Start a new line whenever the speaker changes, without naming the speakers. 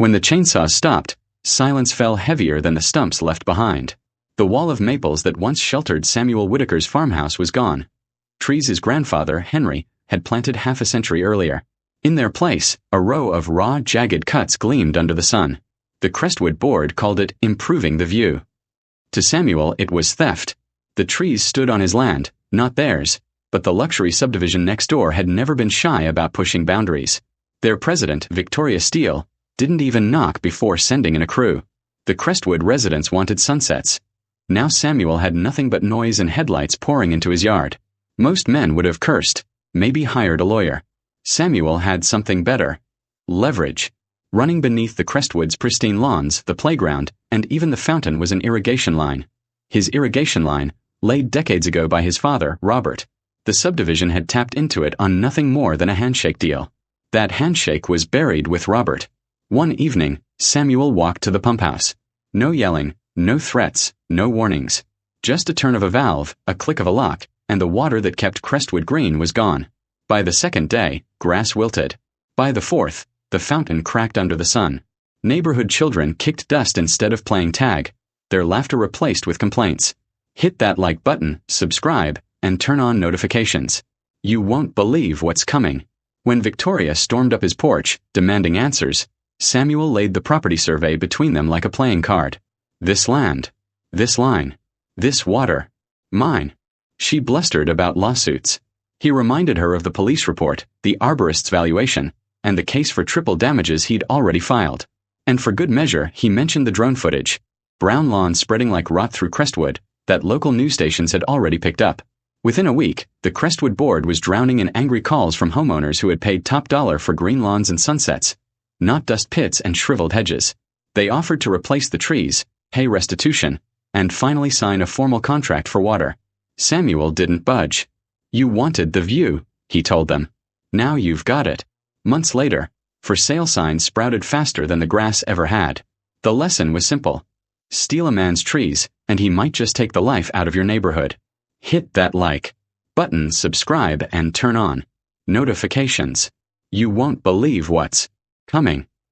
When the chainsaw stopped, silence fell heavier than the stumps left behind. The wall of maples that once sheltered Samuel Whitaker's farmhouse was gone. Trees his grandfather, Henry, had planted half a century earlier. In their place, a row of raw, jagged cuts gleamed under the sun. The Crestwood board called it improving the view. To Samuel, it was theft. The trees stood on his land, not theirs, but the luxury subdivision next door had never been shy about pushing boundaries. Their president, Victoria Steele, didn't even knock before sending in a crew. The Crestwood residents wanted sunsets. Now Samuel had nothing but noise and headlights pouring into his yard. Most men would have cursed, maybe hired a lawyer. Samuel had something better. Leverage. Running beneath the Crestwoods' pristine lawns, the playground, and even the fountain was an irrigation line. His irrigation line, laid decades ago by his father, Robert. The subdivision had tapped into it on nothing more than a handshake deal. That handshake was buried with Robert. One evening, Samuel walked to the pump house. No yelling, no threats, no warnings. Just a turn of a valve, a click of a lock, and the water that kept Crestwood green was gone. By the second day, grass wilted. By the fourth, the fountain cracked under the sun. Neighborhood children kicked dust instead of playing tag, their laughter replaced with complaints. Hit that like button, subscribe, and turn on notifications. You won't believe what's coming. When Victoria stormed up his porch, demanding answers, Samuel laid the property survey between them like a playing card. This land. This line. This water. Mine. She blustered about lawsuits. He reminded her of the police report, the arborist's valuation, and the case for triple damages he'd already filed. And for good measure, he mentioned the drone footage. Brown lawns spreading like rot through Crestwood, that local news stations had already picked up. Within a week, the Crestwood board was drowning in angry calls from homeowners who had paid top dollar for green lawns and sunsets, not dust pits and shriveled hedges. They offered to replace the trees, pay restitution, and finally sign a formal contract for water. Samuel didn't budge. You wanted the view, he told them. Now you've got it. Months later, for sale signs sprouted faster than the grass ever had. The lesson was simple. Steal a man's trees, and he might just take the life out of your neighborhood. Hit that like button, subscribe, and turn on notifications. You won't believe what's coming.